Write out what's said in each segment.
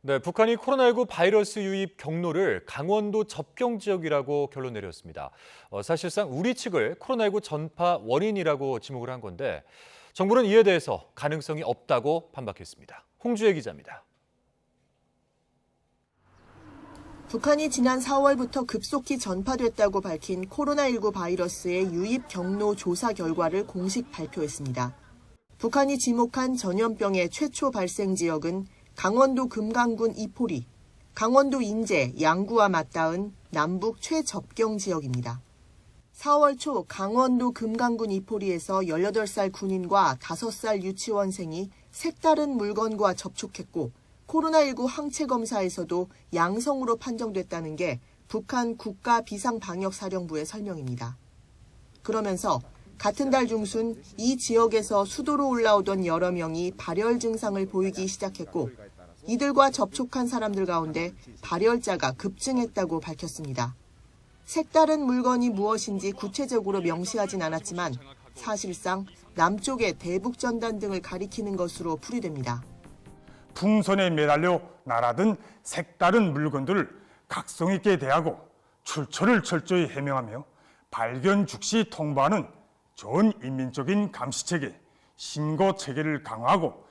네, 북한이 코로나19 바이러스 유입 경로를 강원도 접경 지역이라고 결론 내렸습니다. 사실상 우리 측을 코로나19 전파 원인이라고 지목을 한 건데 정부는 이에 대해서 가능성이 없다고 반박했습니다. 홍주혜 기자입니다. 북한이 지난 4월부터 급속히 전파됐다고 밝힌 코로나19 바이러스의 유입 경로 조사 결과를 공식 발표했습니다. 북한이 지목한 전염병의 최초 발생 지역은 강원도 금강군 이포리, 강원도 인제, 양구와 맞닿은 남북 최접경 지역입니다. 4월 초 강원도 금강군 이포리에서 18살 군인과 5살 유치원생이 색다른 물건과 접촉했고 코로나19 항체 검사에서도 양성으로 판정됐다는 게 북한 국가비상방역사령부의 설명입니다. 그러면서 같은 달 중순 이 지역에서 수도로 올라오던 여러 명이 발열 증상을 보이기 시작했고 이들과 접촉한 사람들 가운데 발열자가 급증했다고 밝혔습니다. 색다른 물건이 무엇인지 구체적으로 명시하진 않았지만 사실상 남쪽의 대북전단 등을 가리키는 것으로 풀이됩니다. 풍선에 매달려 날아든 색다른 물건들을 각성 있게 대하고 출처를 철저히 해명하며 발견 즉시 통보하는 전 인민적인 감시체계, 신고체계를 강화하고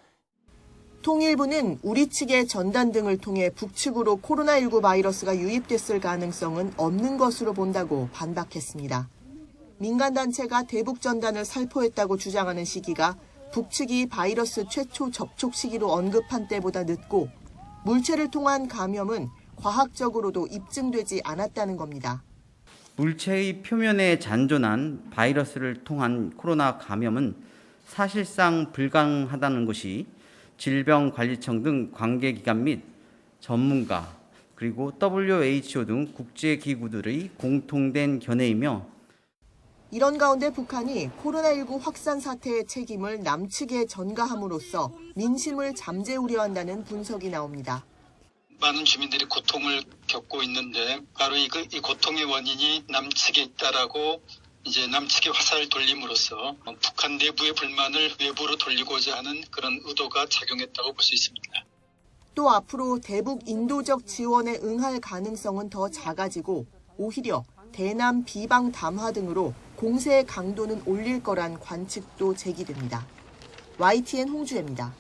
통일부는 우리 측의 전단 등을 통해 북측으로 코로나19 바이러스가 유입됐을 가능성은 없는 것으로 본다고 반박했습니다. 민간단체가 대북전단을 살포했다고 주장하는 시기가 북측이 바이러스 최초 접촉 시기로 언급한 때보다 늦고 물체를 통한 감염은 과학적으로도 입증되지 않았다는 겁니다. 물체의 표면에 잔존한 바이러스를 통한 코로나 감염은 사실상 불가능하다는 것이 질병관리청 등 관계기관 및 전문가 그리고 WHO 등 국제기구들의 공통된 견해이며 이런 가운데 북한이 코로나19 확산 사태의 책임을 남측에 전가함으로써 민심을 잠재 우려한다는 분석이 나옵니다. 많은 주민들이 고통을 겪고 있는데 바로 이 고통의 원인이 남측에 있다라고 이제 남측의 화살을 돌림으로써 북한 내부의 불만을 외부로 돌리고자 하는 그런 의도가 작용했다고 볼 수 있습니다. 또 앞으로 대북 인도적 지원에 응할 가능성은 더 작아지고 오히려 대남 비방 담화 등으로 공세의 강도는 올릴 거란 관측도 제기됩니다. YTN 홍주혜입니다.